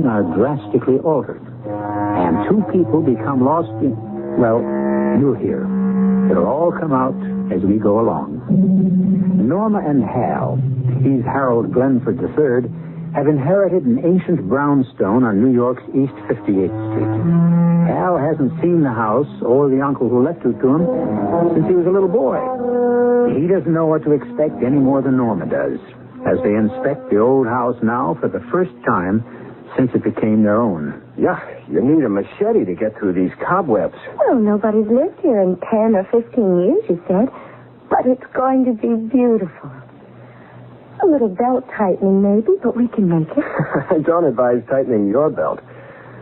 are drastically altered. And two people become lost in... Well, you'll hear. It'll all come out as we go along. Norma and Hal, he's Harold Glenford III, have inherited an ancient brownstone on New York's East 58th Street. Hal hasn't seen the house or the uncle who left it to him since he was a little boy. He doesn't know what to expect any more than Norma does, as they inspect the old house now for the first time since it became their own. Yeah, you need a machete to get through these cobwebs. Well, nobody's lived here in 10 or 15 years, you said. But it's going to be beautiful. A little belt tightening, maybe, but we can make it. Don't advise tightening your belt.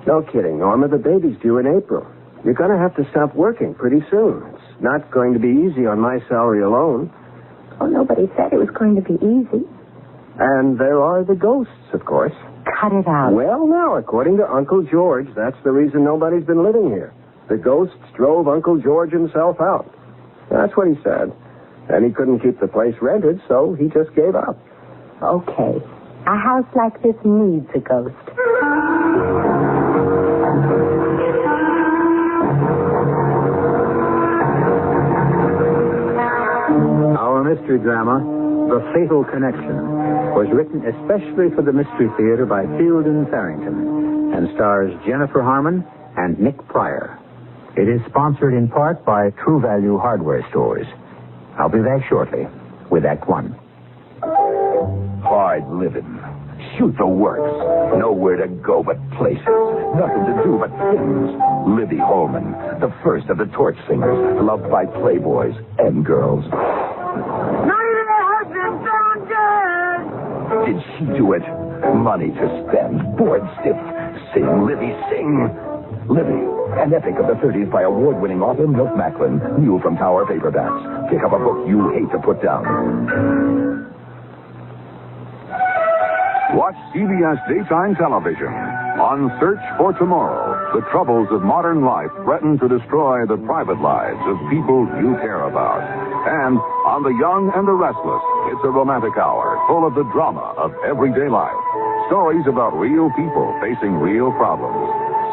No kidding, Norma. The baby's due in April. You're going to have to stop working pretty soon. It's not going to be easy on my salary alone. Oh, nobody said it was going to be easy. And there are the ghosts, of course. Cut it out. Well, now, according to Uncle George, that's the reason nobody's been living here. The ghosts drove Uncle George himself out. That's what he said. And he couldn't keep the place rented, so he just gave up. Okay. A house like this needs a ghost. Our mystery drama, The Fatal Connection, was written especially for the Mystery Theater by Fielden Farrington and stars Jennifer Harmon and Nick Pryor. It is sponsored in part by True Value Hardware Stores. I'll be back shortly with Act One. Hard living. Shoot the works. Nowhere to go but places. Nothing to do but things. Libby Holman, the first of the torch singers, loved by playboys and girls. Did she do it? Money to spend. Bored stiff. Sing, Libby, sing. Libby, an epic of the 30s by award-winning author Milt Macklin, new from Tower Paperbacks. Pick up a book you hate to put down. Watch CBS daytime television. On Search for Tomorrow, the troubles of modern life threaten to destroy the private lives of people you care about. And on The Young and the Restless, it's a romantic hour full of the drama of everyday life. Stories about real people facing real problems.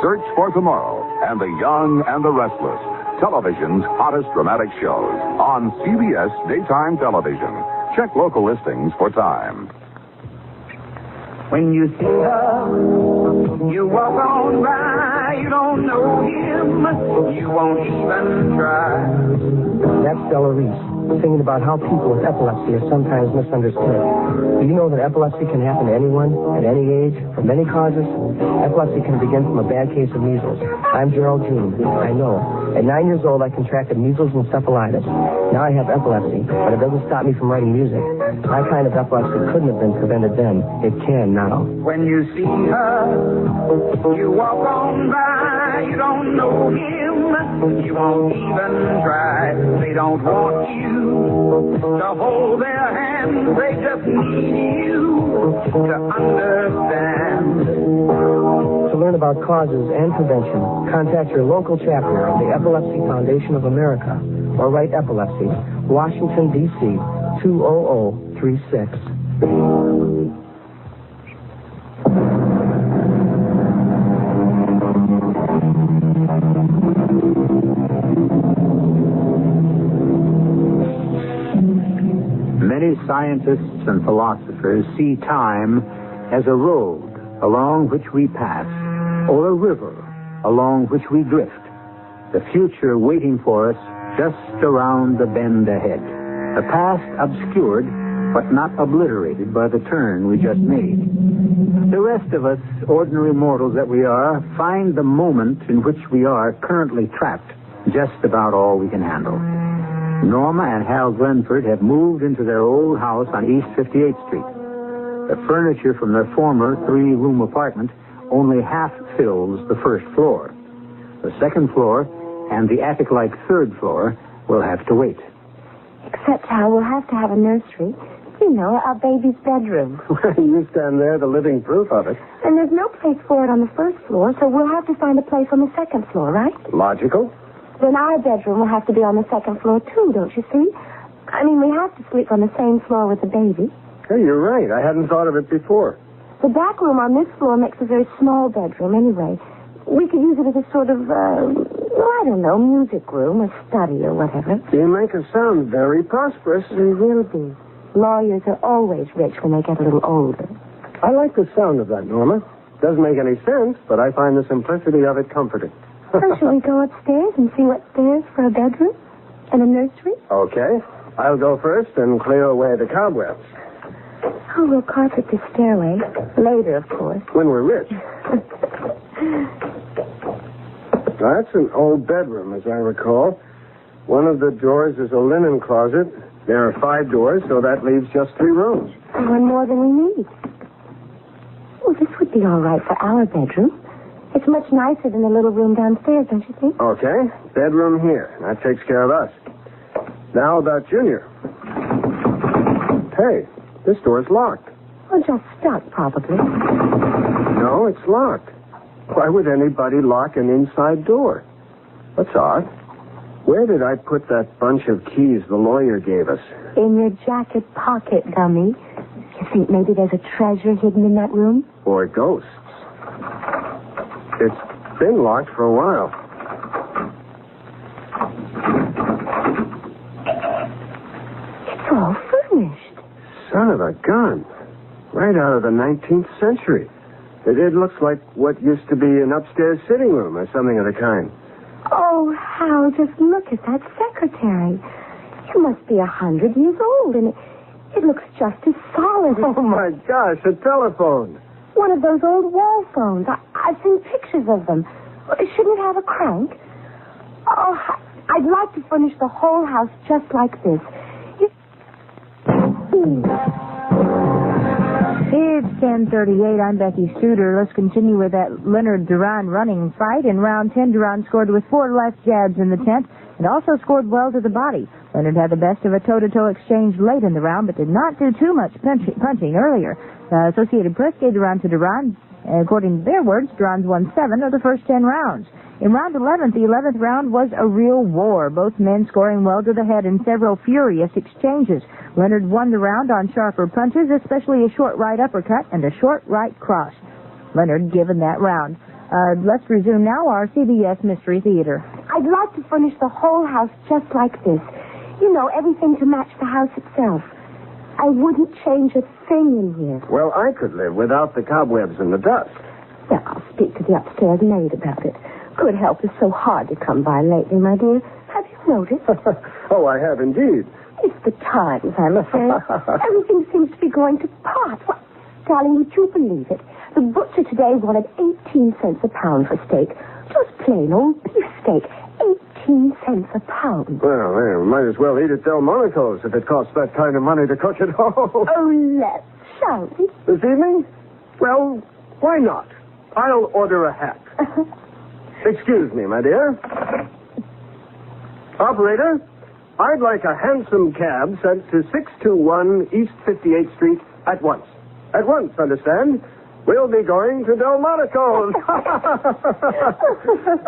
Search for Tomorrow and The Young and the Restless, television's hottest dramatic shows on CBS daytime television. Check local listings for time. When you see her, you walk on by, you don't know him, you won't even try. That's Stella Reese, singing about how people with epilepsy are sometimes misunderstood. Do you know that epilepsy can happen to anyone, at any age, from many causes? Epilepsy can begin from a bad case of measles. I'm Gerald Jean. I know. At 9 years old, I contracted measles encephalitis. Now I have epilepsy, but it doesn't stop me from writing music. My kind of epilepsy couldn't have been prevented then. It can now. When you see her, you walk on by, you don't know him, you won't even try. They don't want you to hold their hand, they just need you to understand. To learn about causes and prevention, contact your local chapter of the Epilepsy Foundation of America or write Epilepsy, Washington, D.C., 20036. Many scientists and philosophers see time as a road along which we pass, or a river along which we drift, the future waiting for us just around the bend ahead, the past obscured but not obliterated by the turn we just made. The rest of us, ordinary mortals that we are, find the moment in which we are currently trapped just about all we can handle. Norma and Hal Glenford have moved into their old house on East 58th Street. The furniture from their former 3-room apartment only half fills the first floor. The second floor and the attic-like third floor will have to wait. Except how we'll have to have a nursery. You know, our baby's bedroom. You stand there, the living proof of it. And there's no place for it on the first floor, so we'll have to find a place on the second floor, right? Logical. Then our bedroom will have to be on the second floor, too, don't you see? I mean, we have to sleep on the same floor with the baby. Hey, you're right. I hadn't thought of it before. The back room on this floor makes a very small bedroom anyway. We could use it as a sort of, I don't know, music room, a study or whatever. You make us sound very prosperous. We will be. Lawyers are always rich when they get a little older. I like the sound of that, Norma. Doesn't make any sense, but I find the simplicity of it comforting. So shall we go upstairs and see what's there for a bedroom and a nursery? Okay. I'll go first and clear away the cobwebs. Oh, we'll carpet the stairway. Later, of course. When we're rich. That's an old bedroom, as I recall. One of the doors is a linen closet. There are 5 doors, so that leaves just 3 rooms. One more than we need. Oh, this would be all right for our bedroom. It's much nicer than the little room downstairs, don't you think? Okay. Bedroom here. That takes care of us. Now about Junior. Hey, this door's locked. Well, just stuck, probably. No, it's locked. Why would anybody lock an inside door? That's odd. Where did I put that bunch of keys the lawyer gave us? In your jacket pocket, dummy. You think maybe there's a treasure hidden in that room? Or ghosts. It's been locked for a while. It's all furnished. Son of a gun. Right out of the 19th century. It looks like what used to be an upstairs sitting room or something of the kind. Oh, Hal, just look at that secretary. You must be 100 years old, and it looks just as solid as... Oh, my gosh, a telephone. One of those old wall phones. I've seen pictures of them. Shouldn't it have a crank? Oh, I'd like to furnish the whole house just like this. It's 10:38. I'm Becky Studer. Let's continue with that Leonard Duran running fight. In round 10, Duran scored with 4 left jabs in the 10th and also scored well to the body. Leonard had the best of a toe-to-toe exchange late in the round, but did not do too much punching earlier. Associated Press gave the round to Duran. According to their words, Duran's won 7 of the first 10 rounds. In round 11, the 11th round was a real war, both men scoring well to the head in several furious exchanges. Leonard won the round on sharper punches, especially a short right uppercut and a short right cross. Leonard given that round. Let's resume now our CBS Mystery Theater. I'd like to furnish the whole house just like this. You know, everything to match the house itself. I wouldn't change a thing in here. Well, I could live without the cobwebs and the dust. Yeah, I'll speak to the upstairs maid about it. Good help is so hard to come by lately, my dear. Have you noticed? Oh, I have indeed. It's the times, I'm afraid. Everything seems to be going to pot. What? Darling, would you believe it? The butcher today wanted 18 cents a pound for steak. Just plain old beef steak. 18 cents a pound. Well, we might as well eat at Delmonico's if it costs that kind of money to cook at home. Oh, let's, shall we? This evening? Well, why not? I'll order a hat. Excuse me, my dear. Operator, I'd like a hansom cab sent to 621 East 58th Street at once. At once, understand? We'll be going to Delmonico's.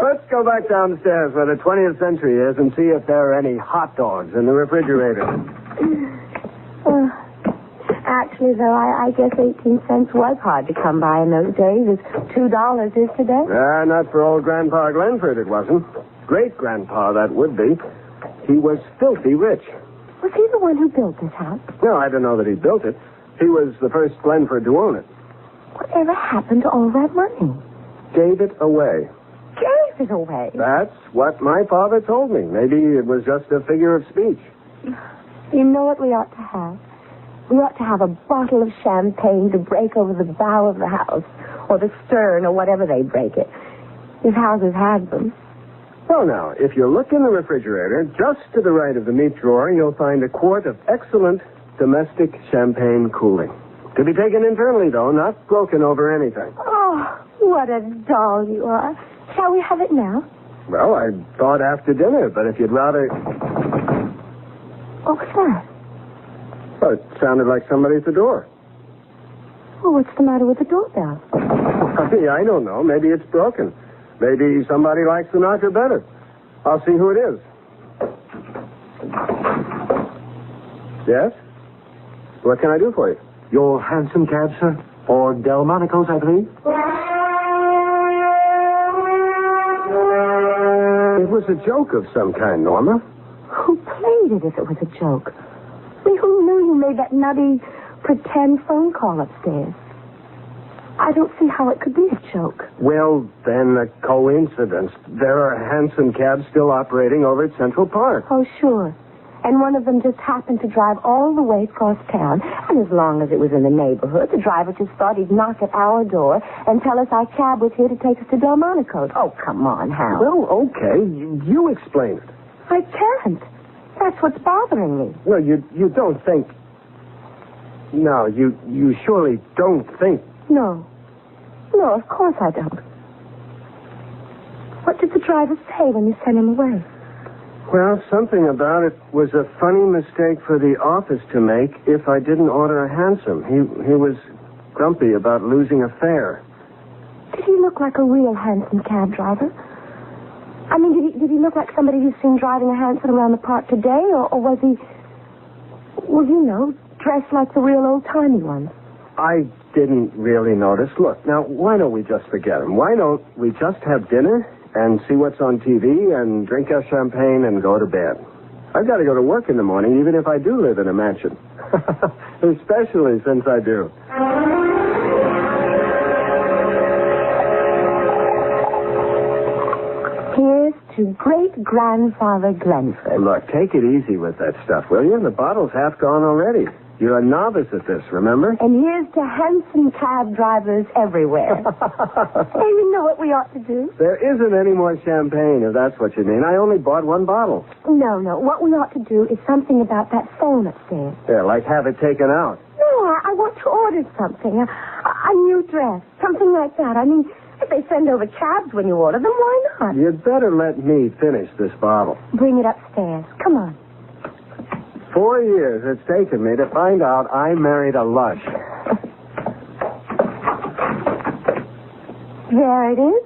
Let's go back downstairs where the 20th century is and see if there are any hot dogs in the refrigerator. Actually, though, I guess 18 cents was hard to come by in those days, as $2 is today. Not for old Grandpa Glenford, it wasn't. Great-grandpa, that would be. He was filthy rich. Was he the one who built this house? No, I don't know that he built it. He was the first Glenford to own it. Whatever happened to all that money? Gave it away. Gave it away? That's what my father told me. Maybe it was just a figure of speech. You know what we ought to have? We ought to have a bottle of champagne to break over the bow of the house, or the stern, or whatever they break it. If houses had them. Well, now, if you look in the refrigerator, just to the right of the meat drawer, you'll find a quart of excellent domestic champagne cooling. To be taken internally, though, not broken over anything. Oh, what a doll you are. Shall we have it now? Well, I thought after dinner, but if you'd rather... What was that? Well, it sounded like somebody at the door. Well, what's the matter with the doorbell? I don't know. Maybe it's broken. Maybe somebody likes the knocker better. I'll see who it is. Yes? What can I do for you? Your hansom cab, sir? For Delmonico's, I believe? It was a joke of some kind, Norma. Who played it if it was a joke? I mean, who knew you made that nutty pretend phone call upstairs? I don't see how it could be a joke. Well, then, a coincidence. There are Hanson cabs still operating over at Central Park. Oh, sure. And one of them just happened to drive all the way across town. And as long as it was in the neighborhood, the driver just thought he'd knock at our door and tell us our cab was here to take us to Delmonico's. Oh, come on, Hal. Well, okay. You explain it. I can't. That's what's bothering me. Well, you don't think... No, you surely don't think... No. No, of course I don't. What did the driver say when you sent him away? Well, something about it was a funny mistake for the office to make if I didn't order a hansom. He was grumpy about losing a fare. Did he look like a real hansom cab driver? I mean, did he look like somebody you've seen driving a hansom around the park today, or was he, well, you know, dressed like the real old-timey ones? I didn't really notice. Look, now, why don't we just forget him? Why don't we just have dinner and see what's on TV and drink our champagne and go to bed? I've got to go to work in the morning, even if I do live in a mansion. Especially since I do. Here's to great-grandfather Glenford. Look, take it easy with that stuff, will you? The bottle's half gone already. You're a novice at this, remember? And here's to handsome cab drivers everywhere. Hey, you know what we ought to do? There isn't any more champagne, if that's what you mean. I only bought one bottle. No. What we ought to do is something about that phone upstairs. Yeah, like have it taken out. No, I want to order something. A new dress. Something like that. I mean, if they send over cabs when you order them, why not? You'd better let me finish this bottle. Bring it upstairs. Come on. 4 years it's taken me to find out I married a lush. There it is.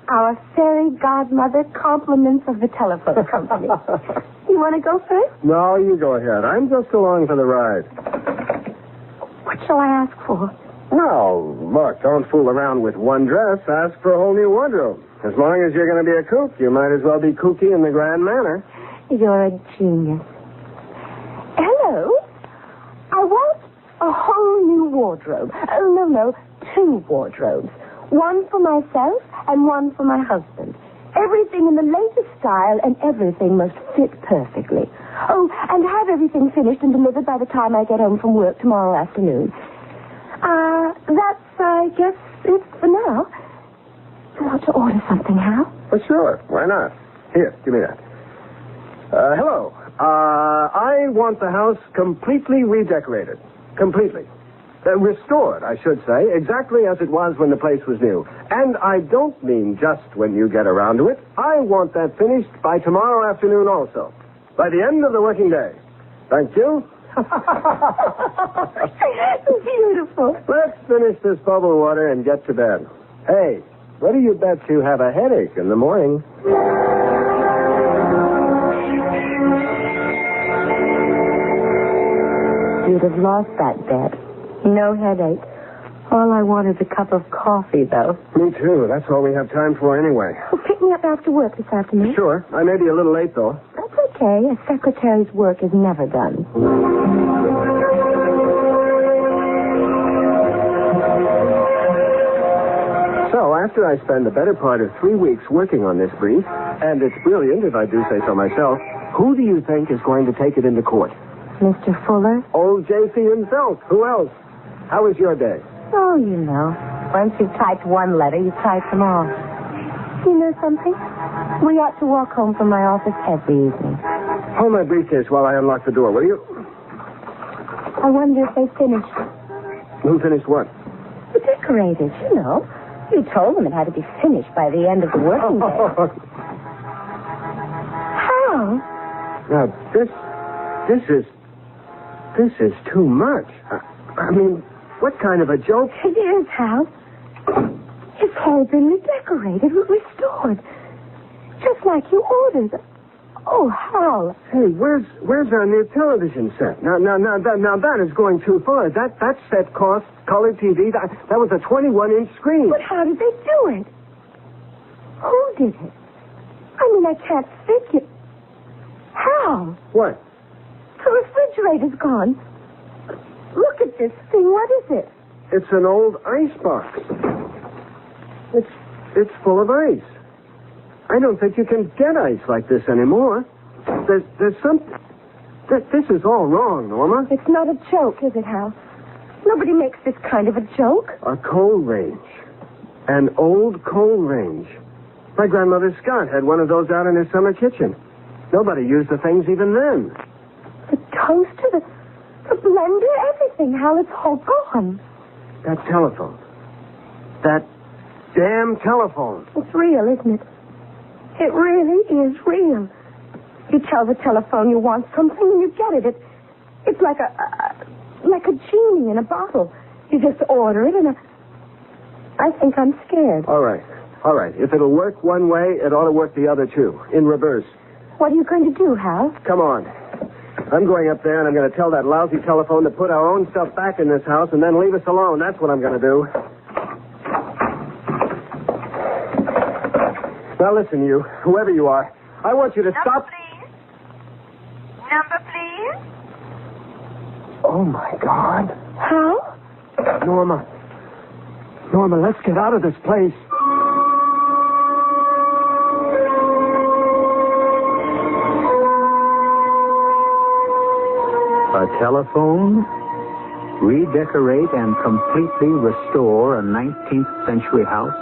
Our fairy godmother compliments of the telephone company. You want to go first? No, you go ahead. I'm just along for the ride. What shall I ask for? No, look, don't fool around with one dress. Ask for a whole new wardrobe. As long as you're going to be a kook, you might as well be kooky in the grand manner. You're a genius. Hello? I want a whole new wardrobe. Oh, no, 2 wardrobes. One for myself and one for my husband. Everything in the latest style and everything must fit perfectly. Oh, and have everything finished and delivered by the time I get home from work tomorrow afternoon. That's, I guess, it for now. You want to order something, Hal? Well, sure. Why not? Here, give me that. Hello. I want the house completely redecorated. Completely. Restored, I should say, exactly as it was when the place was new. And I don't mean just when you get around to it. I want that finished by tomorrow afternoon also. By the end of the working day. Thank you. Beautiful. Let's finish this bubble water and get to bed. Hey, what do you bet you have a headache in the morning? You'd have lost that bet. No headache. All I want is a cup of coffee, though. Me too. That's all we have time for anyway. Well, pick me up after work this afternoon. Sure. I may be a little late, though. That's okay. A secretary's work is never done. So, after I spend the better part of 3 weeks working on this brief, and it's brilliant if I do say so myself, who do you think is going to take it into court? Mr. Fuller? Old J.C. himself. Who else? How was your day? Oh, you know. Once you've typed one letter, you type them all. You know something? We ought to walk home from my office every evening. Hold my briefcase while I unlock the door, will you? I wonder if they finished. Who finished what? The decorators, you know. You told them it had to be finished by the end of the working day. How? Now, this is too much. I mean, what kind of a joke? It is, Hal. It's all been redecorated, restored. Just like you ordered. Oh, Hal. Hey, where's our new television set? Now that is going too far. That set cost color TV. That was a 21-inch screen. But how did they do it? Who did it? I mean, I can't think it. Hal. What? The refrigerator's gone. Look at this thing. What is it? It's an old ice box. It's full of ice. I don't think you can get ice like this anymore. There's something... This is all wrong, Norma. It's not a joke, is it, Hal? Nobody makes this kind of a joke. A coal range. An old coal range. My grandmother Scott had one of those out in her summer kitchen. Nobody used the things even then. The toaster, the blender, everything, Hal, it's all gone. That telephone. That damn telephone. It's real, isn't it? It really is real. You tell the telephone you want something and you get it. It's like a genie in a bottle. You just order it and I think I'm scared. All right. If it'll work one way, it ought to work the other too. In reverse. What are you going to do, Hal? Come on. I'm going up there and I'm going to tell that lousy telephone to put our own stuff back in this house and then leave us alone. That's what I'm going to do. Now listen, you, whoever you are, I want you to stop... Please. Number, please. Oh, my God. Hal? Norma, let's get out of this place. A telephone? Redecorate and completely restore a 19th century house?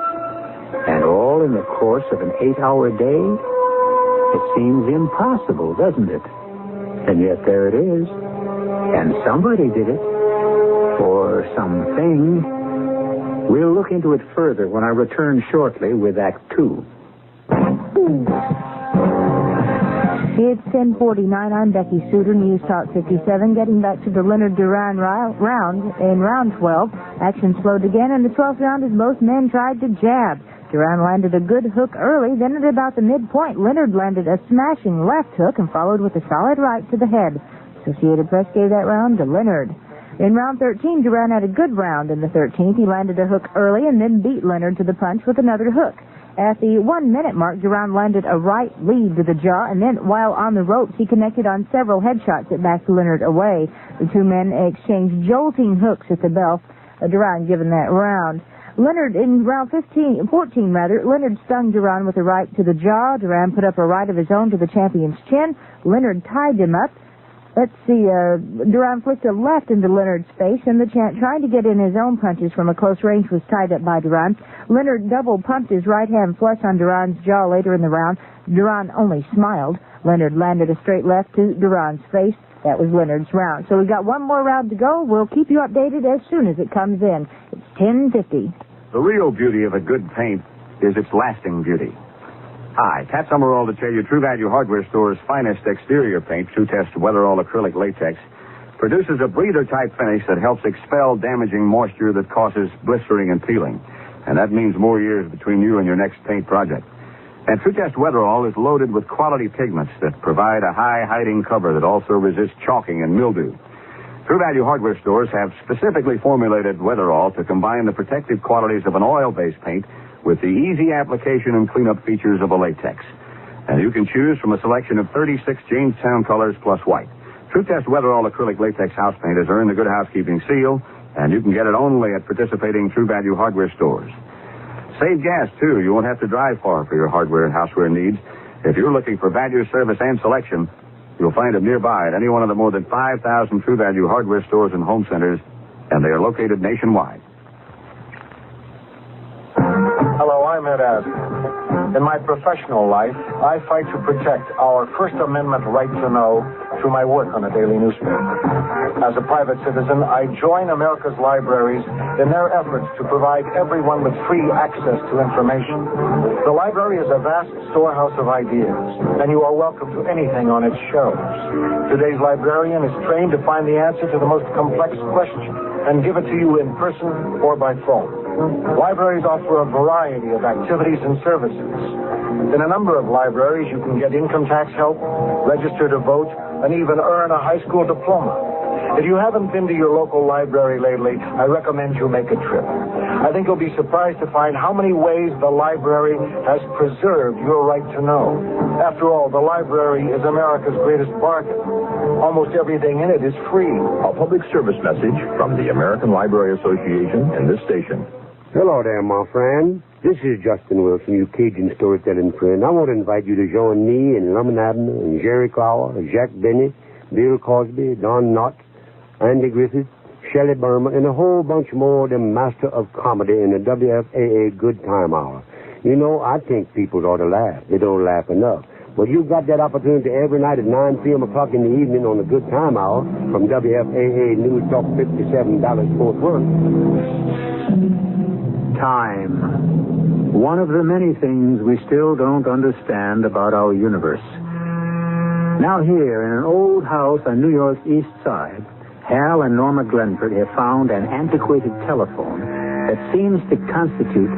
And all in the course of an 8-hour day? It seems impossible, doesn't it? And yet there it is. And somebody did it. Or something. We'll look into it further when I return shortly with Act 2. It's 10:49. I'm Becky Suter, News Talk 57. Getting back to the Leonard Duran round in round 12. Action slowed again in the 12th round as both men tried to jab. Duran landed a good hook early, then at about the midpoint, Leonard landed a smashing left hook and followed with a solid right to the head. Associated Press gave that round to Leonard. In round 13, Duran had a good round. In the 13th, he landed a hook early and then beat Leonard to the punch with another hook. At the 1-minute mark, Duran landed a right lead to the jaw, and then, while on the ropes, he connected on several headshots that backed Leonard away. The two men exchanged jolting hooks at the bell. Duran given that round. Leonard, in round 14, Leonard stung Duran with a right to the jaw. Duran put up a right of his own to the champion's chin. Leonard tied him up. Duran flicked a left into Leonard's face, and the champ, trying to get in his own punches from a close range, was tied up by Duran. Leonard double pumped his right hand flush on Duran's jaw later in the round. Duran only smiled. Leonard landed a straight left to Duran's face. That was Leonard's round. So we've got one more round to go. We'll keep you updated as soon as it comes in. It's 10:50. The real beauty of a good paint is its lasting beauty. Hi, Pat Summerall to tell you True Value Hardware Store's finest exterior paint, True Test Weatherall Acrylic Latex, produces a breather-type finish that helps expel damaging moisture that causes blistering and peeling. And that means more years between you and your next paint project. And True Test Weatherall is loaded with quality pigments that provide a high-hiding cover that also resists chalking and mildew. True Value Hardware Stores have specifically formulated Weatherall to combine the protective qualities of an oil-based paint with the easy application and cleanup features of a latex. And you can choose from a selection of 36 Jamestown colors plus white. True Test Weatherall Acrylic Latex House Paint has earned the Good Housekeeping seal, and you can get it only at participating True Value Hardware Stores. Save gas, too. You won't have to drive far for your hardware and houseware needs. If you're looking for value, service, and selection, you'll find them nearby at any one of the more than 5,000 True Value Hardware stores and home centers, and they are located nationwide. Hello, I'm Ed Asner. In my professional life, I fight to protect our First Amendment right to know through my work on a daily newspaper. As a private citizen, I join America's libraries in their efforts to provide everyone with free access to information. The library is a vast storehouse of ideas, and you are welcome to anything on its shelves. Today's librarian is trained to find the answer to the most complex question and give it to you in person or by phone. Libraries offer a variety of activities and services, In a number of libraries, you can get income tax help, register to vote, and even earn a high school diploma. If you haven't been to your local library lately, I recommend you make a trip. I think you'll be surprised to find how many ways the library has preserved your right to know. After all, the library is America's greatest bargain. Almost everything in it is free. A public service message from the American Library Association and this station. Hello there, my friend. This is Justin Wilson, your Cajun storytelling friend. I want to invite you to join me and Lemon Abner and Jerry Clower, Jack Benny, Bill Cosby, Don Knotts, Andy Griffith, Shelley Burma, and a whole bunch more of them master of comedy in the WFAA Good Time Hour. You know, I think people ought to laugh. They don't laugh enough. But you've got that opportunity every night at 9 p.m. o'clock in the evening on the Good Time Hour from WFAA News Talk 57 Dallas Fort Worth. Time. One of the many things we still don't understand about our universe. Now here, in an old house on New York's East Side, Hal and Norma Glenford have found an antiquated telephone that seems to constitute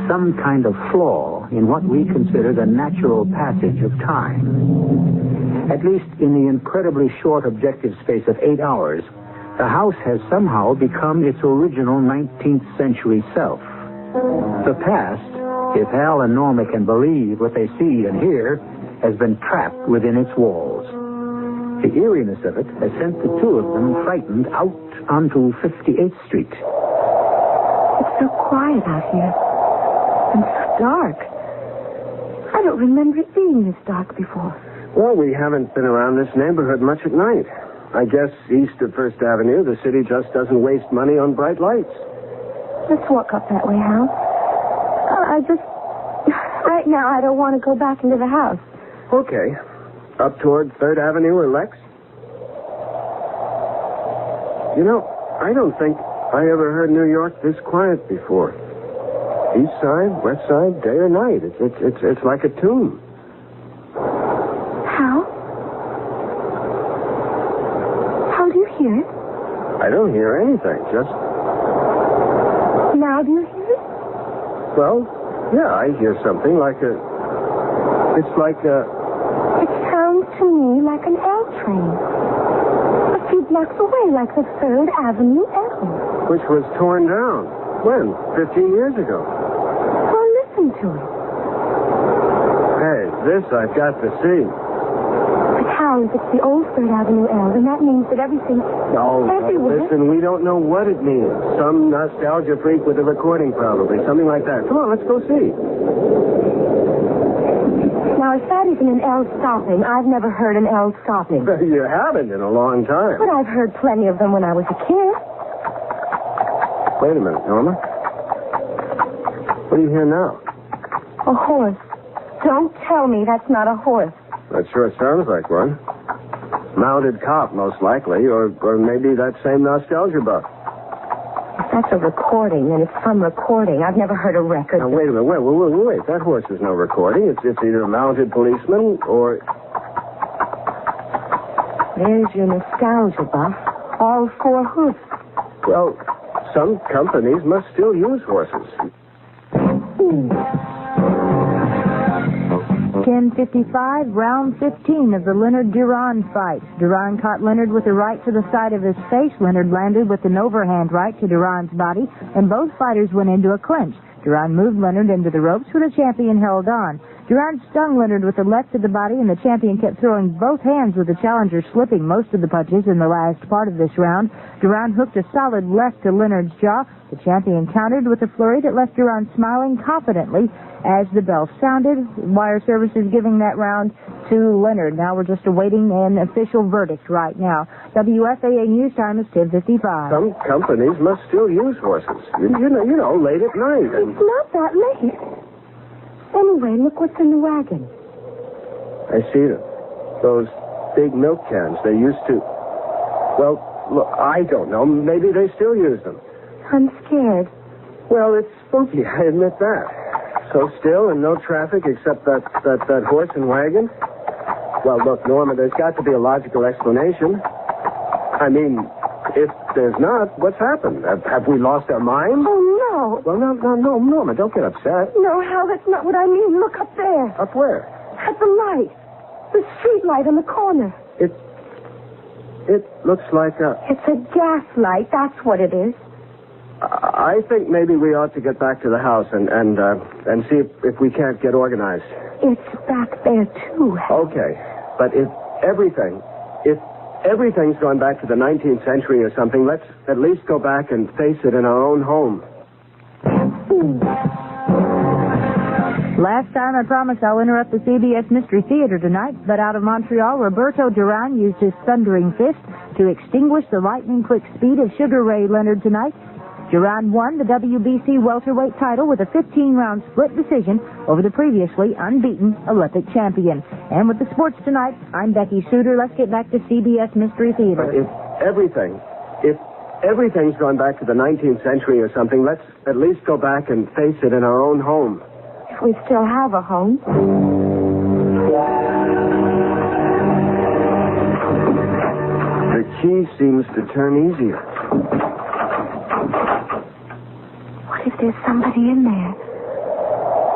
some kind of flaw in what we consider the natural passage of time. At least in the incredibly short objective space of 8 hours, the house has somehow become its original 19th century self. The past, if Hal and Norma can believe what they see and hear, has been trapped within its walls. The eeriness of it has sent the two of them frightened out onto 58th Street. It's so quiet out here. And so dark. I don't remember it being this dark before. Well, we haven't been around this neighborhood much at night. I guess east of First Avenue, the city just doesn't waste money on bright lights. Let's walk up that way, Hal. Right now, I don't want to go back into the house. Okay. Up toward 3rd Avenue or Lex? You know, I don't think I ever heard New York this quiet before. East side, west side, day or night. It's like a tune. How? How do you hear it? I don't hear anything, just... Now do you hear it? Well, yeah, I hear something like a... It's like a... It sounds to me like an L train. A few blocks away, like the 3rd Avenue L. Which was torn down. When? 15 years ago. Well, listen to it. Hey, this I've got to see. But how if it's the old 3rd Avenue L, then that means that everything... everywhere... Listen, we don't know what it means. Some nostalgia freak with a recording, probably. Something like that. Come on, let's go see. Now, if that isn't an L stopping, I've never heard an L stopping. You haven't in a long time. But I've heard plenty of them when I was a kid. Wait a minute, Norma. What do you hear now? A horse. Don't tell me that's not a horse. That sure sounds like one. Mounted cop, most likely, or maybe that same nostalgia buff. If that's a recording, then it's some recording. I've never heard a record. Now, wait a minute. Wait. That horse is no recording. It's either a mounted policeman or... There's your nostalgia buff. All 4 hoofs. Well, some companies must still use horses. 10:55, round 15 of the Leonard-Duran fight. Duran caught Leonard with a right to the side of his face. Leonard landed with an overhand right to Duran's body, and both fighters went into a clinch. Duran moved Leonard into the ropes, where the champion held on. Duran stung Leonard with a left to the body, and the champion kept throwing both hands, with the challenger slipping most of the punches in the last part of this round. Duran hooked a solid left to Leonard's jaw. The champion countered with a flurry that left Duran smiling confidently as the bell sounded. Wire services giving that round to Leonard. Now we're just awaiting an official verdict right now. WFAA News Time is 10:55. Some companies must still use horses. You know, late at night. It's not that late. Anyway, look what's in the wagon. I see them. Those big milk cans. They used to... Well, look, I don't know. Maybe they still use them. I'm scared. Well, it's spooky, I admit that. So still and no traffic except that horse and wagon? Well, look, Norma, there's got to be a logical explanation. I mean, if there's not, what's happened? Have we lost our minds? Oh, no. No. Well, no, Norma, don't get upset. No, Hal, that's not what I mean. Look up there. Up where? At the light. The street light in the corner. It looks like a... It's a gas light. That's what it is. I think maybe we ought to get back to the house and see if we can't get organized. It's back there, too, Hal. Okay. But if everything's gone back to the 19th century or something, let's at least go back and face it in our own home. Last time I promised I'll interrupt the CBS Mystery Theater tonight, but out of Montreal, Roberto Duran used his thundering fist to extinguish the lightning-quick speed of Sugar Ray Leonard tonight. Duran won the WBC welterweight title with a 15-round split decision over the previously unbeaten Olympic champion. And with the sports tonight, I'm Becky Suter. Let's get back to CBS Mystery Theater. But if everything's gone back to the 19th century or something, let's at least go back and face it in our own home. If we still have a home. The key seems to turn easier. What if there's somebody in there?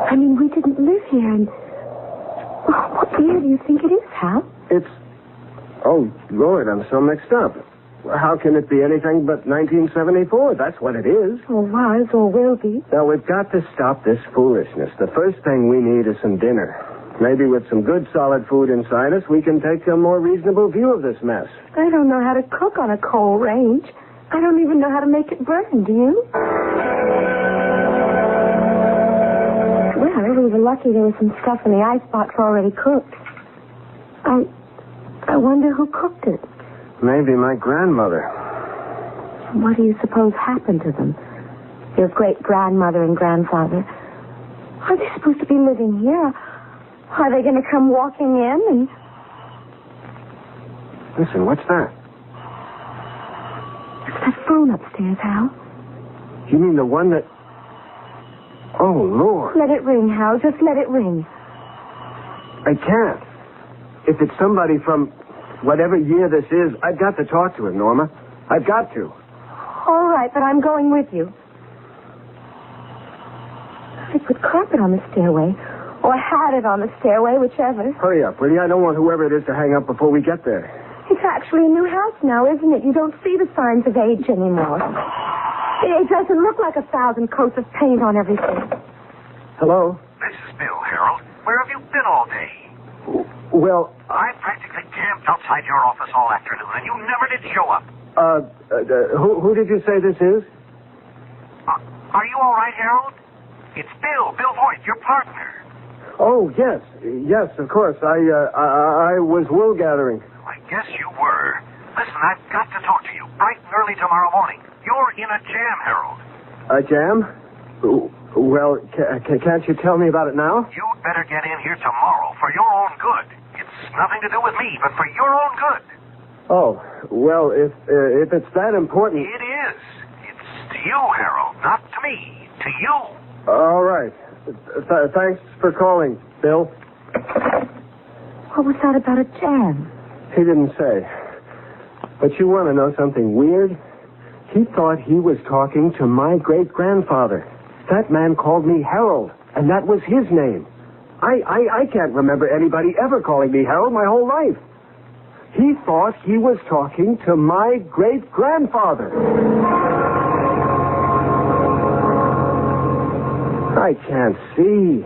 I mean, we didn't live here, and... What year do you think it is, Hal? It's... Oh, Lord, I'm so mixed up. How can it be anything but 1974? That's what it is. Or was, or will be. Now, we've got to stop this foolishness. The first thing we need is some dinner. Maybe with some good, solid food inside us, we can take a more reasonable view of this mess. I don't know how to cook on a coal range. I don't even know how to make it burn, do you? Well, we were lucky there was some stuff in the icebox already cooked. I wonder who cooked it. Maybe my grandmother. What do you suppose happened to them? Your great-grandmother and grandfather. Are they supposed to be living here? Are they going to come walking in and... Listen, what's that? It's that phone upstairs, Hal. You mean the one that... Oh, Lord. Let it ring, Hal. Just let it ring. I can't. If it's somebody from whatever year this is, I've got to talk to him, Norma. I've got to. All right, but I'm going with you. They put carpet on the stairway. Or had it on the stairway, whichever. Hurry up, will you? I don't want whoever it is to hang up before we get there. It's actually a new house now, isn't it? You don't see the signs of age anymore. It doesn't look like 1,000 coats of paint on everything. Hello? This is Bill, Harold. Where have you been all day? Well... I practically camped outside your office all afternoon, and you never did show up. Who did you say this is? Are you all right, Harold? It's Bill Voigt, your partner. Oh, yes. Yes, of course. I was wool gathering. I guess you were. Listen, I've got to talk to you bright and early tomorrow morning. You're in a jam, Harold. A jam? Well, can't you tell me about it now? You'd better get in here tomorrow for your own good. It's nothing to do with me, but for your own good. Oh, well, if it's that important... It is. It's to you, Harold, not to me. To you. All right. Thanks for calling, Bill. What was that about a jam? He didn't say. But you want to know something weird? He thought he was talking to my great-grandfather. That man called me Harold, and that was his name. I can't remember anybody ever calling me Harold my whole life. He thought he was talking to my great-grandfather. I can't see.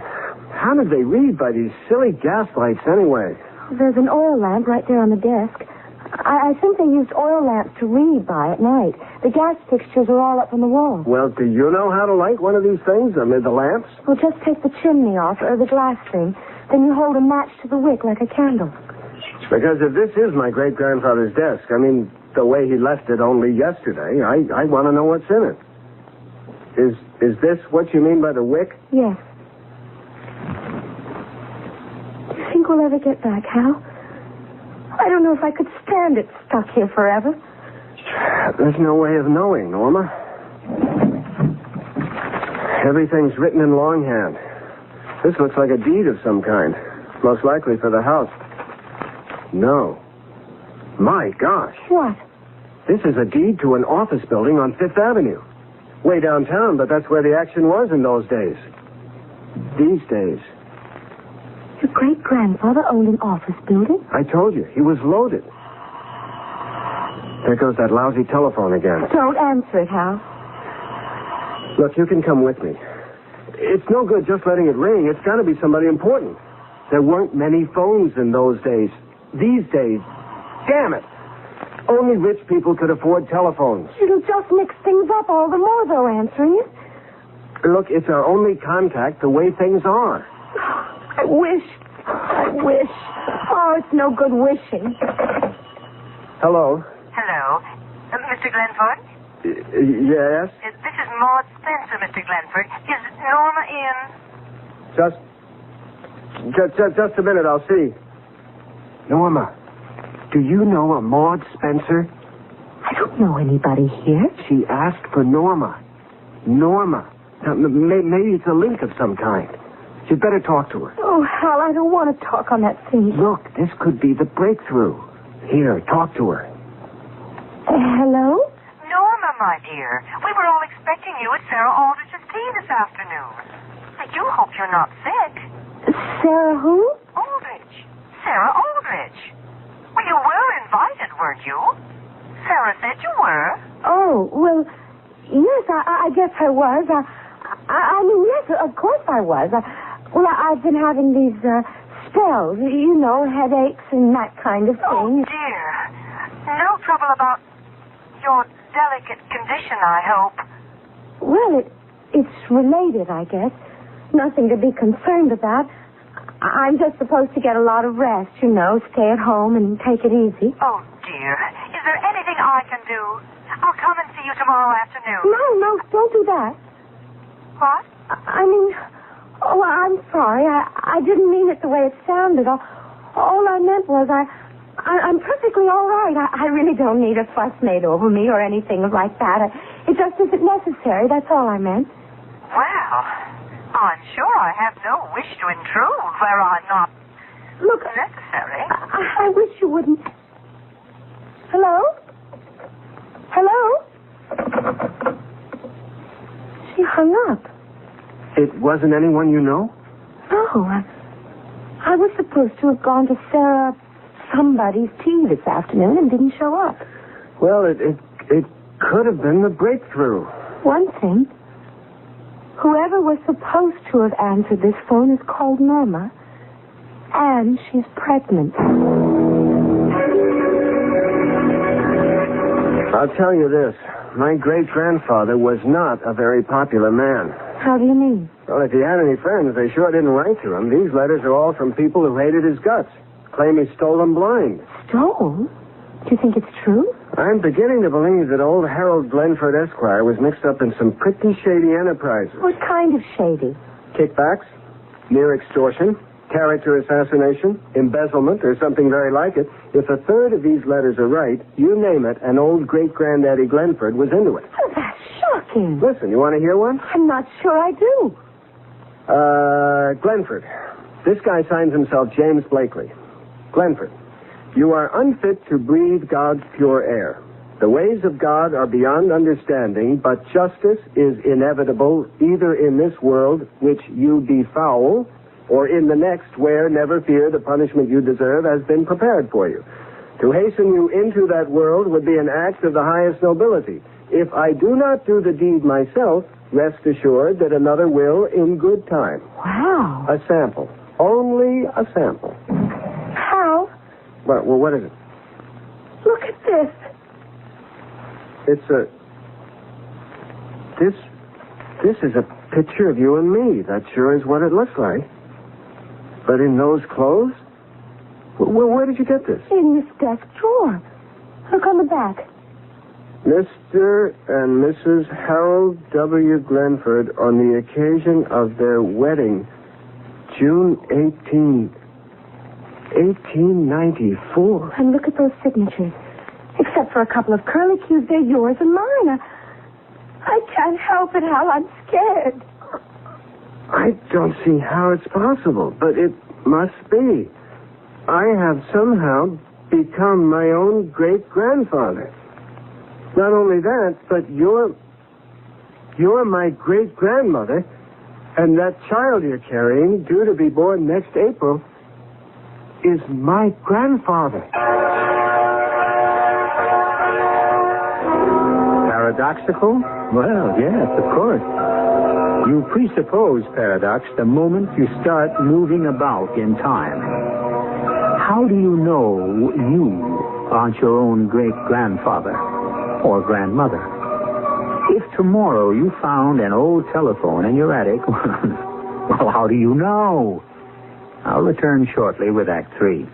How did they read by these silly gas lights anyway? There's an oil lamp right there on the desk. I think they used oil lamps to read by at night. The gas fixtures are all up on the wall. Well, do you know how to light one of these things? I mean, the lamps? Well, just take the chimney off, or the glass thing. Then you hold a match to the wick like a candle. Because if this is my great-grandfather's desk, I mean, the way he left it only yesterday, I want to know what's in it. Is this what you mean by the wick? Yes. Do you think we'll ever get back, Hal? I don't know if I could stand it stuck here forever. There's no way of knowing, Norma. Everything's written in longhand. This looks like a deed of some kind. Most likely for the house. No. My gosh. What? This is a deed to an office building on 5th Avenue. way downtown, but that's where the action was in those days. These days. Your great-grandfather owned an office building? I told you, he was loaded. There goes that lousy telephone again. Don't answer it, Hal. Look, you can come with me. It's no good just letting it ring. It's got to be somebody important. There weren't many phones in those days. These days, damn it, only rich people could afford telephones. It'll just mix things up all the more, though, answering it. Look, it's our only contact the way things are. I wish. Oh, it's no good wishing. Hello. Hello. Mr. Glenford? Yes? This is Maud Spencer, Mr. Glenford. Is Norma in? Just a minute, I'll see. Norma, do you know a Maud Spencer? I don't know anybody here. She asked for Norma. Norma. Now, maybe it's a link of some kind. You'd better talk to her. Oh, Hal, I don't want to talk on that thing. Look, this could be the breakthrough. Here, talk to her. Hello? Norma, my dear. We were all expecting you at Sarah Aldrich's tea this afternoon. I do hope you're not sick. Sarah who? Aldrich. Sarah Aldrich. Well, you were invited, weren't you? Sarah said you were. Oh, well, yes, I guess I was. I mean, yes, of course I was. I've been having these spells, you know, headaches and that kind of thing. Oh, dear. No trouble about your delicate condition, I hope. Well, it's related, I guess. Nothing to be concerned about. I'm just supposed to get a lot of rest, you know, stay at home and take it easy. Oh, dear. Is there anything I can do? I'll come and see you tomorrow afternoon. No, don't do that. What? I mean, I'm sorry. I didn't mean it the way it sounded. All I meant was I'm perfectly all right. I really don't need a fuss made over me or anything like that. It just isn't necessary. That's all I meant. Well, I'm sure I have no wish to intrude where I'm not necessary. I wish you wouldn't. Hello? She hung up. It wasn't anyone you know? No. I was supposed to have gone to Sarah somebody's tea this afternoon and didn't show up. Well, it could have been the breakthrough. One thing. Whoever was supposed to have answered this phone is called Norma. And she's pregnant. I'll tell you this. My great-grandfather was not a very popular man. How do you mean? Well, if he had any friends, they sure didn't write to him. These letters are all from people who hated his guts. Claim he stole them blind. Stole? Do you think it's true? I'm beginning to believe that old Harold Glenford, Esquire, was mixed up in some pretty shady enterprises. What kind of shady? Kickbacks, near extortion, character assassination, embezzlement, or something very like it. If a third of these letters are right, you name it, and old great-granddaddy Glenford was into it. Oh, that's shocking. Listen, you want to hear one? I'm not sure I do. Glenford. This guy signs himself James Blakely. Glenford, you are unfit to breathe God's pure air. The ways of God are beyond understanding, but justice is inevitable either in this world, which you befoul, or in the next where, never fear, the punishment you deserve has been prepared for you. To hasten you into that world would be an act of the highest nobility. If I do not do the deed myself, rest assured that another will in good time. Wow. A sample. Only a sample. How? Well, what is it? Look at this. It's This is a picture of you and me. That sure is what it looks like. But in those clothes? Well, where did you get this? In this desk drawer. Look on the back. Mr. and Mrs. Harold W. Glenford on the occasion of their wedding, June 1894. And look at those signatures. Except for a couple of curlicues, they're yours and mine. I can't help it, Hal. I'm scared. I don't see how it's possible, but it must be. I have somehow become my own great-grandfather. Not only that, but you're you're my great-grandmother, and that child you're carrying, due to be born next April, is my grandfather. Paradoxical? Well, yes, of course. You presuppose paradox the moment you start moving about in time. How do you know you aren't your own great-grandfather or grandmother? If tomorrow you found an old telephone in your attic, well, how do you know? I'll return shortly with Act 3.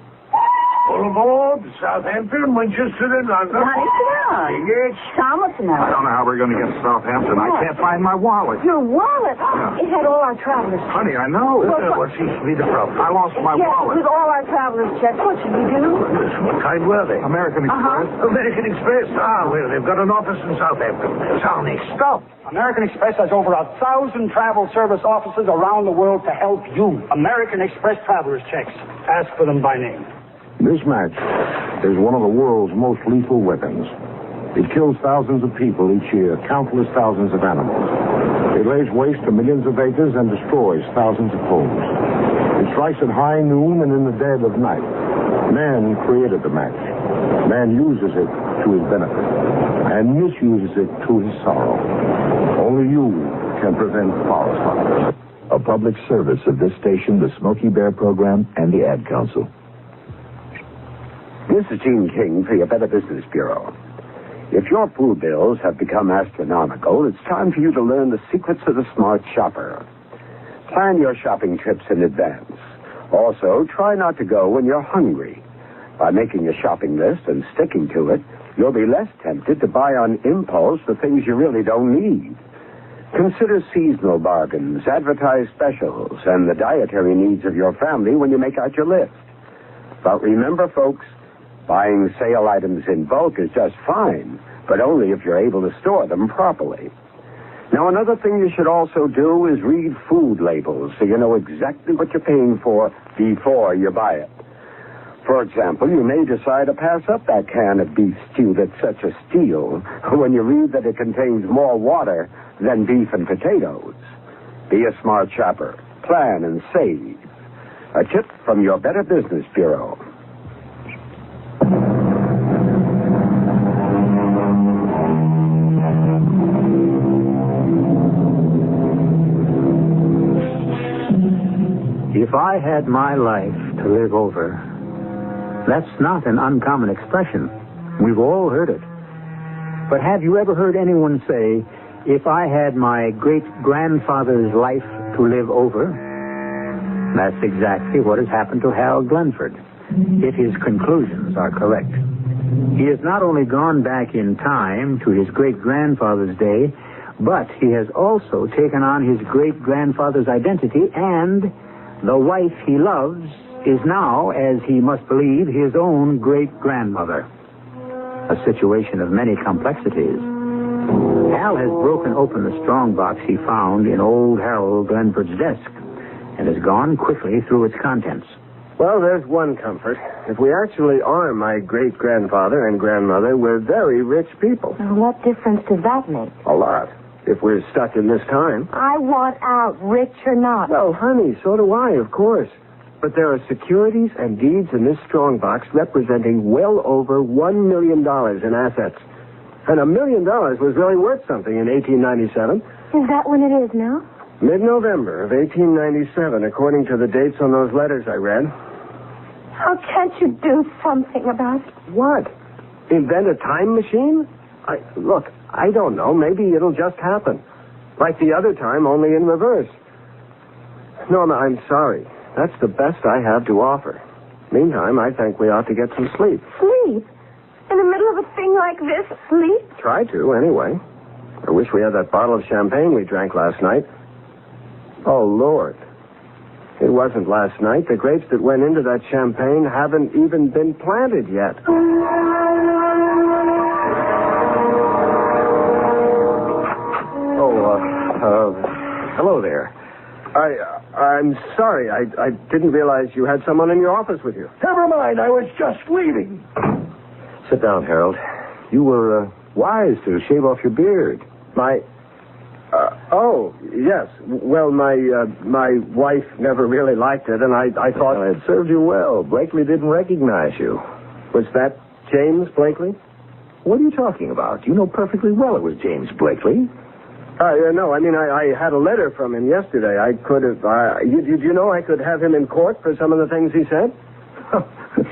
All aboard, Southampton, Winchester, and London. Honey, sit down. Yes. Thomas and I don't know how we're going to get to Southampton. I can't find my wallet. Your wallet? It had all our travelers' checks. Honey, I know. What seems to be the problem? I lost my wallet. With all our travelers' checks. What should we do? What kind were they? American Express. American Express? Ah, well, they've got an office in Southampton. It's our next stop. American Express has over 1,000 travel service offices around the world to help you. American Express travelers' checks. Ask for them by name. This match is one of the world's most lethal weapons. It kills thousands of people each year, countless thousands of animals. It lays waste to millions of acres and destroys thousands of homes. It strikes at high noon and in the dead of night. Man created the match. Man uses it to his benefit and misuses it to his sorrow. Only you can prevent forest fires. A public service of this station, the Smokey Bear Program, and the Ad Council. This is Gene King for your Better Business Bureau. If your food bills have become astronomical, it's time for you to learn the secrets of the smart shopper. Plan your shopping trips in advance. Also, try not to go when you're hungry. By making a shopping list and sticking to it, you'll be less tempted to buy on impulse the things you really don't need. Consider seasonal bargains, advertised specials, and the dietary needs of your family when you make out your list. But remember, folks, buying sale items in bulk is just fine, but only if you're able to store them properly. Now, another thing you should also do is read food labels so you know exactly what you're paying for before you buy it. For example, you may decide to pass up that can of beef stew that's such a steal when you read that it contains more water than beef and potatoes. Be a smart shopper. Plan and save. A tip from your Better Business Bureau. If I had my life to live over, that's not an uncommon expression. We've all heard it. But have you ever heard anyone say, if I had my great-grandfather's life to live over? That's exactly what has happened to Hal Glenford, if his conclusions are correct. He has not only gone back in time to his great-grandfather's day, but he has also taken on his great-grandfather's identity, and the wife he loves is now, as he must believe, his own great-grandmother. A situation of many complexities. Hal has broken open the strongbox he found in old Harold Glenford's desk and has gone quickly through its contents. Well, there's one comfort. If we actually are my great-grandfather and grandmother, we're very rich people. What difference does that make? A lot. If we're stuck in this time. I want out, rich or not. Well, honey, so do I, of course. But there are securities and deeds in this strongbox representing well over $1 million in assets. And $1 million was really worth something in 1897. Is that when it is now? Mid-November of 1897, according to the dates on those letters I read. How can't you do something about it? What? Invent a time machine? Look, I don't know. Maybe it'll just happen. Like the other time, only in reverse. Norma, I'm sorry. That's the best I have to offer. Meantime, I think we ought to get some sleep. Sleep? In the middle of a thing like this? Sleep? Try to, anyway. I wish we had that bottle of champagne we drank last night. Oh, Lord. It wasn't last night. The grapes that went into that champagne haven't even been planted yet. Hello there. I'm sorry. I didn't realize you had someone in your office with you. Never mind, I was just leaving. Sit down, Harold. You were wise to shave off your beard. Oh, yes. Well, my wife never really liked it, and I thought... Well, it served you well. Blakely didn't recognize you. Was that James Blakely? What are you talking about? You know perfectly well it was James Blakely. No, I mean, I had a letter from him yesterday. I could have... Did you know I could have him in court for some of the things he said?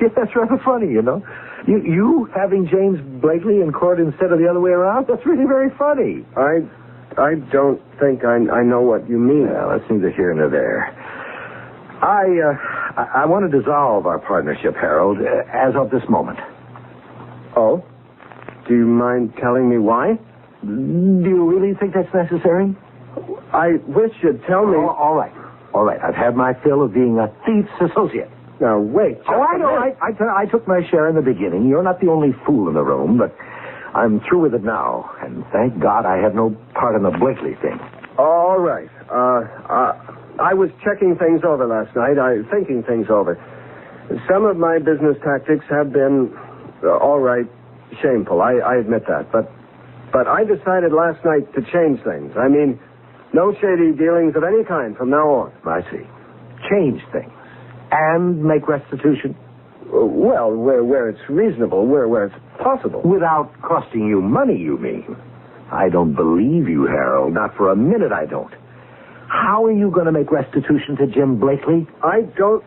Yeah, that's rather funny, you know. You having James Blakely in court instead of the other way around? That's really very funny. I don't think I know what you mean. Well, that's neither here nor there. I want to dissolve our partnership, Harold, as of this moment. Oh? Do you mind telling me why? Do you really think that's necessary? I wish you'd tell me. All right. I've had my fill of being a thief's associate. Now, wait. I know. I took my share in the beginning. You're not the only fool in the room, but I'm through with it now. And thank God I had no part in the Blakely thing. All right. I was checking things over last night. Thinking things over. Some of my business tactics have been, all right, shameful. I admit that. But I decided last night to change things. I mean, no shady dealings of any kind from now on. I see. Change things. And make restitution? Well, where it's reasonable, where it's possible. Without costing you money, you mean? I don't believe you, Harold. Not for a minute I don't. How are you going to make restitution to Jim Blakely? I don't...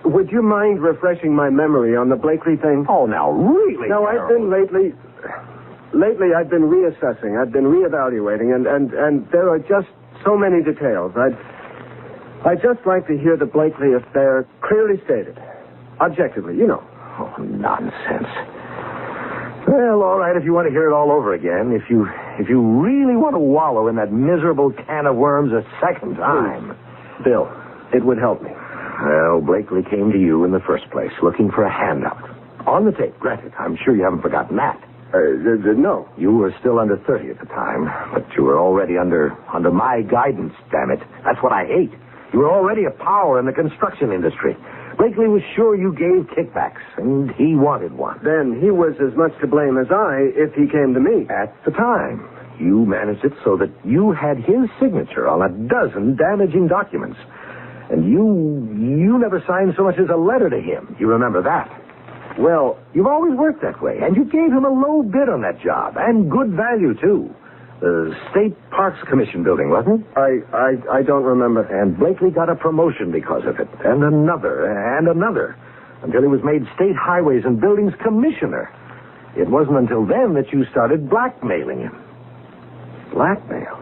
Would you mind refreshing my memory on the Blakely thing? Oh, now, really, No, Harold? I've been Lately, I've been reassessing. I've been reevaluating, and there are just so many details. I'd just like to hear the Blakely affair clearly stated. Objectively, you know. Oh, nonsense. Well, all right, if you want to hear it all over again, if you really want to wallow in that miserable can of worms a second time. Please. Bill, it would help me. Well, Blakely came to you in the first place, looking for a handout. On the tape, granted. I'm sure you haven't forgotten that. No. You were still under 30 at the time, but you were already under my guidance, damn it. That's what I hate. You were already a power in the construction industry. Blakely was sure you gave kickbacks, and he wanted one. Then he was as much to blame as I if he came to me. At the time, you managed it so that you had his signature on a dozen damaging documents. And you never signed so much as a letter to him. You remember that? Well, you've always worked that way, and you gave him a low bid on that job, and good value, too. The State Parks Commission building, wasn't it? I don't remember. And Blakely got a promotion because of it, and another, until he was made State Highways and Buildings Commissioner. It wasn't until then that you started blackmailing him. Blackmail?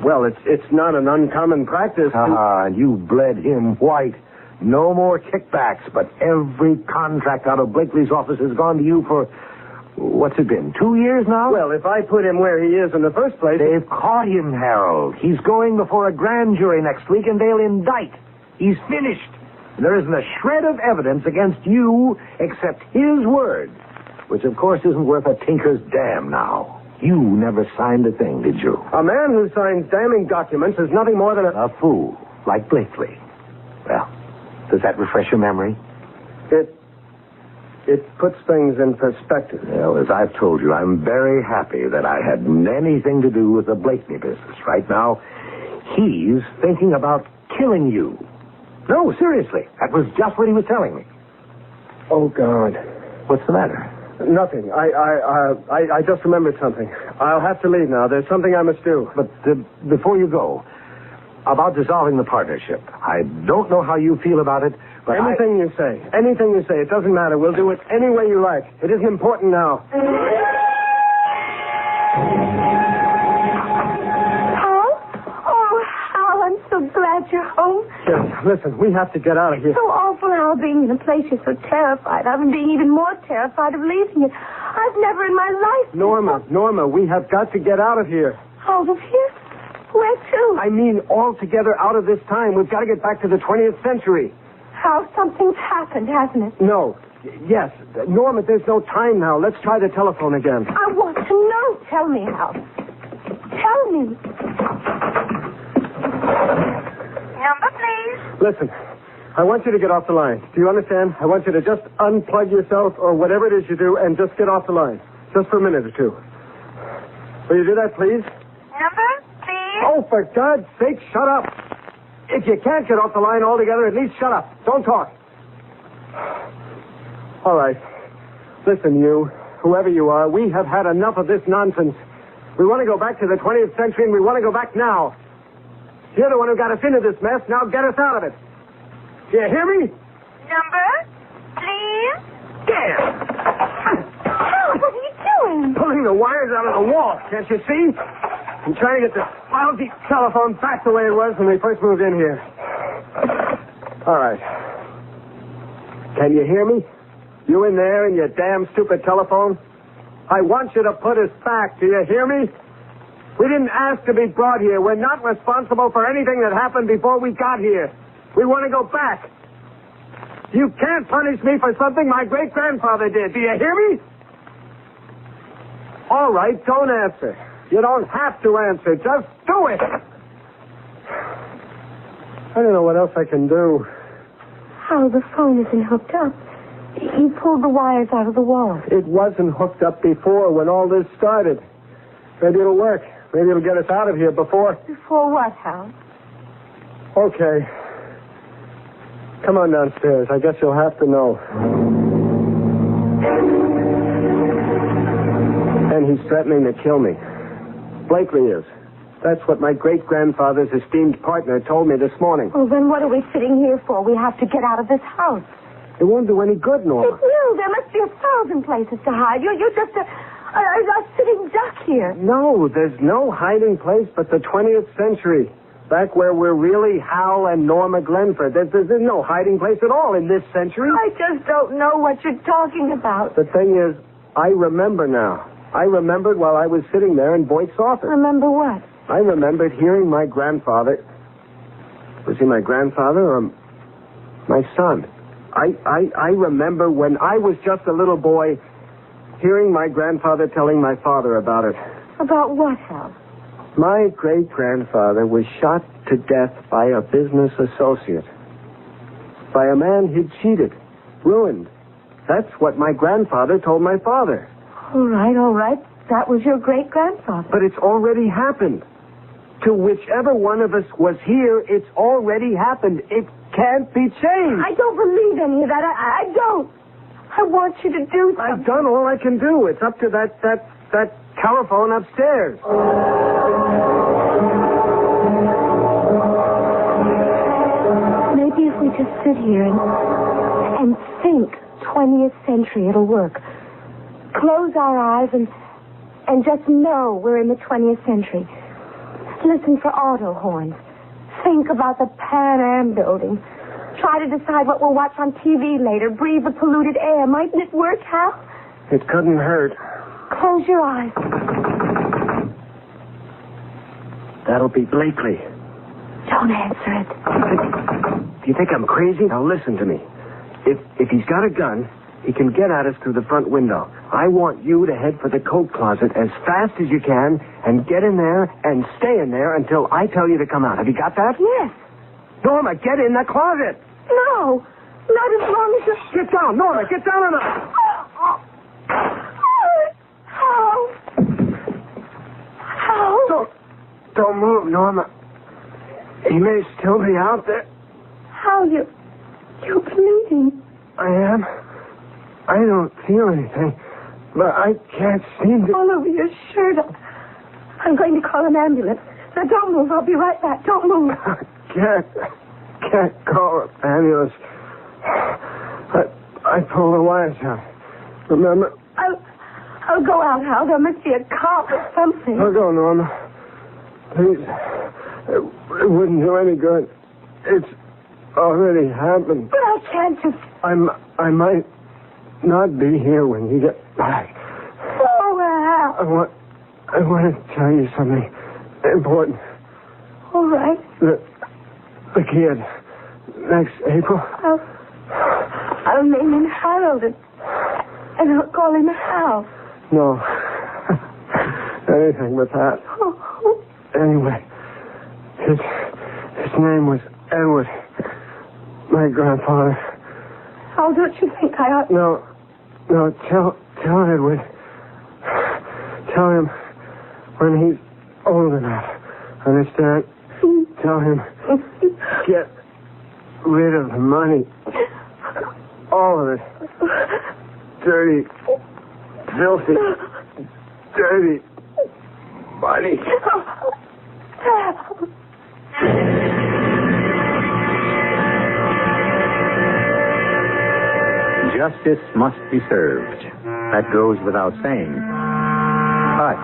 Well, it's not an uncommon practice. And you bled him white. No more kickbacks, but every contract out of Blakely's office has gone to you for... What's it been, 2 years now? Well, if I put him where he is in the first place... They've caught him, Harold. He's going before a grand jury next week, and they'll indict. He's finished. There isn't a shred of evidence against you except his word, which, of course, isn't worth a tinker's damn now. You never signed a thing, did you? A man who signs damning documents is nothing more than a fool, like Blakely. Well, does that refresh your memory? It puts things in perspective. Well, as I've told you, I'm very happy that I had anything to do with the Blakely business. Right now, he's thinking about killing you. No, seriously. That was just what he was telling me. Oh, God. What's the matter? Nothing. I just remembered something. I'll have to leave now. There's something I must do. But before you go, about dissolving the partnership. I don't know how you feel about it, but Anything you say. It doesn't matter. We'll do it any way you like. It isn't important now. Hal? Oh, Hal, I'm so glad you're home. Yes, listen, we have to get out of here. So awful, Hal, being in a place you're so terrified of and being even more terrified of leaving it. I've never in my life... Norma, we have got to get out of here. Out of here? Where to? I mean, altogether out of this time. We've got to get back to the 20th century. Hal, something's happened, hasn't it? No. Yes. Norma, there's no time now. Let's try the telephone again. I want to know. Tell me, Hal. Tell me. Number, please. Listen, I want you to get off the line. Do you understand? I want you to just unplug yourself or whatever it is you do and just get off the line. Just for a minute or two. Will you do that, please? Number, please? Oh, for God's sake, shut up. If you can't get off the line altogether, at least shut up. Don't talk. All right. Listen, you, whoever you are, we have had enough of this nonsense. We want to go back to the 20th century, and we want to go back now. You're the one who got us into this mess. Now get us out of it. Do you hear me? Number, please? Damn! Hal, what are you doing? Pulling the wires out of the wall, can't you see? I'm trying to get this lousy telephone back the way it was when we first moved in here. All right. Can you hear me? You in there in your damn stupid telephone? I want you to put us back. Do you hear me? We didn't ask to be brought here. We're not responsible for anything that happened before we got here. We want to go back. You can't punish me for something my great-grandfather did. Do you hear me? All right, don't answer. You don't have to answer. Just do it. I don't know what else I can do. Hal, the phone isn't hooked up. You pulled the wires out of the wall. It wasn't hooked up before when all this started. Maybe it'll work. Maybe it'll get us out of here before... Before what, Hal? Okay. Come on downstairs. I guess you'll have to know. And he's threatening to kill me. Blakely is. That's what my great-grandfather's esteemed partner told me this morning. Well, then what are we sitting here for? We have to get out of this house. It won't do any good, Norma. It will. There must be 1,000 places to hide. You're just a sitting duck here. No, there's no hiding place but the 20th century. Back where we're really Hal and Norma Glenford. There's no hiding place at all in this century. I just don't know what you're talking about. The thing is, I remember now. I remembered while I was sitting there in Boyd's office. Remember what? I remembered hearing my grandfather. Was he my grandfather or my son? I remember when I was just a little boy hearing my grandfather telling my father about it. About what, Hal? My great-grandfather was shot to death by a business associate. By a man he'd cheated, ruined. That's what my grandfather told my father. All right. That was your great-grandfather. But it's already happened. To whichever one of us was here, it's already happened. It can't be changed. I don't believe any of that. I don't. I want you to do something. I've done all I can do. It's up to that telephone upstairs. Maybe if we just sit here and think 20th century, it'll work. Close our eyes and just know we're in the 20th century. Listen for auto horns. Think about the Pan Am building. Try to decide what we'll watch on TV later. Breathe the polluted air. Mightn't it work, Hal? It couldn't hurt. Close your eyes. That'll be Blakely. Don't answer it. Do you think I'm crazy? Now listen to me. If he's got a gun, he can get at us through the front window. I want you to head for the coat closet as fast as you can and get in there and stay in there until I tell you to come out. Have you got that? Yes. Norma, get in the closet. No. Not as long as you... Get down, Norma. Get down on the... How? Don't move, Norma. He may still be out there. How? You're bleeding. I am. I don't feel anything, but I can't seem to... All over your shirt. I'm going to call an ambulance. Now, don't move. I'll be right back. Don't move. Can't call an ambulance. I pulled the wires out. Remember? I'll go out, Hal. There must be a cop or something. I'll go, Norma. Please. It wouldn't do any good. It's already happened. But I can't just... I might not be here when you get back. Oh, Hal. I want to tell you something important. All right. The kid. Next April. I'll name him Harold and I'll call him Hal. No. Anything but that. Anyway, his name was Edward. My grandfather. How don't you think I ought... No, tell Edward. Tell him when he's old enough. Understand? Tell him, get rid of the money. All of it. Dirty, filthy, dirty money. Justice must be served. That goes without saying. But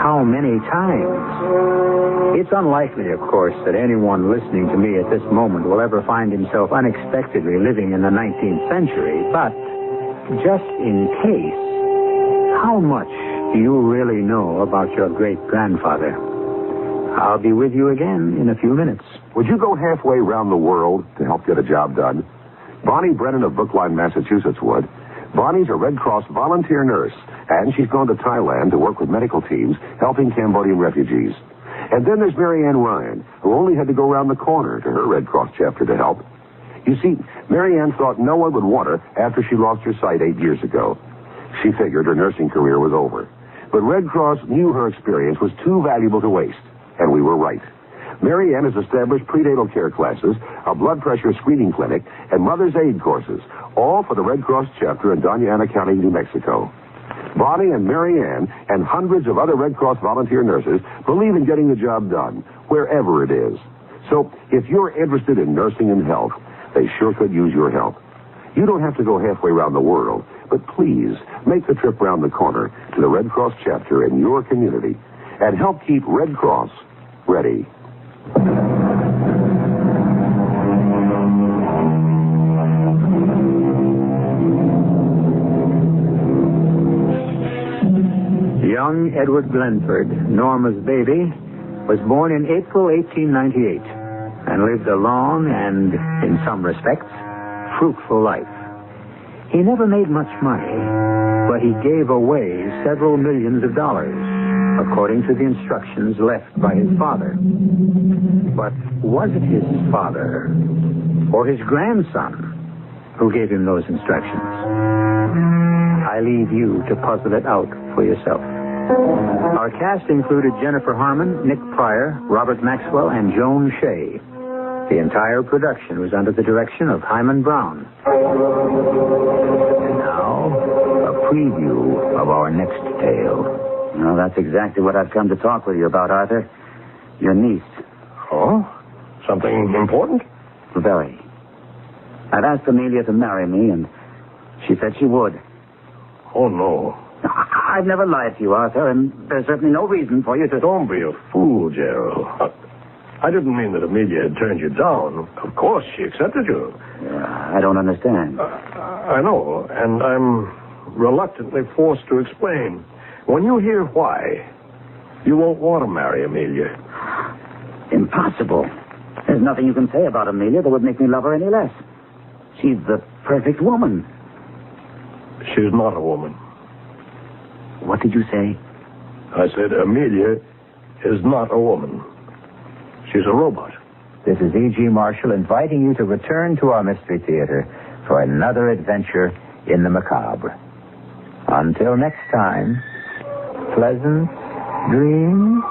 how many times? It's unlikely, of course, that anyone listening to me at this moment will ever find himself unexpectedly living in the 19th century. But just in case, how much do you really know about your great-grandfather? I'll be with you again in a few minutes. Would you go halfway around the world to help get a job done? Bonnie Brennan of Brookline, Massachusetts would. Bonnie's a Red Cross volunteer nurse, and she's gone to Thailand to work with medical teams helping Cambodian refugees. And then there's Mary Ann Ryan, who only had to go around the corner to her Red Cross chapter to help. You see, Mary Ann thought no one would want her after she lost her sight 8 years ago. She figured her nursing career was over. But Red Cross knew her experience was too valuable to waste, and we were right. Mary Ann has established prenatal care classes, a blood pressure screening clinic, and mother's aid courses, all for the Red Cross chapter in Doña Ana County, New Mexico. Bonnie and Mary Ann and hundreds of other Red Cross volunteer nurses believe in getting the job done, wherever it is. So if you're interested in nursing and health, they sure could use your help. You don't have to go halfway around the world, but please make the trip around the corner to the Red Cross chapter in your community and help keep Red Cross ready. Young Edward Glenford, Norma's baby, was born in April 1898 and lived a long and, in some respects, fruitful life. He never made much money, but he gave away several millions of dollars, according to the instructions left by his father. But was it his father or his grandson who gave him those instructions? I leave you to puzzle it out for yourself. Our cast included Jennifer Harmon, Nick Pryor, Robert Maxwell, and Joan Shea. The entire production was under the direction of Hyman Brown. And now, a preview of our next tale. Well, that's exactly what I've come to talk with you about, Arthur. Your niece. Oh? Something important? Very. I've asked Amelia to marry me, and she said she would. Oh, no. I've never lied to you, Arthur, and there's certainly no reason for you to... Don't be a fool, Gerald. I didn't mean that Amelia had turned you down. Of course, she accepted you. I don't understand. I know, and I'm reluctantly forced to explain. When you hear why, you won't want to marry Amelia. Impossible. There's nothing you can say about Amelia that would make me love her any less. She's the perfect woman. She's not a woman. What did you say? I said Amelia is not a woman. She's a robot. This is E.G. Marshall inviting you to return to our Mystery Theater for another adventure in the macabre. Until next time, pleasant dreams.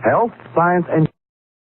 Health, science, and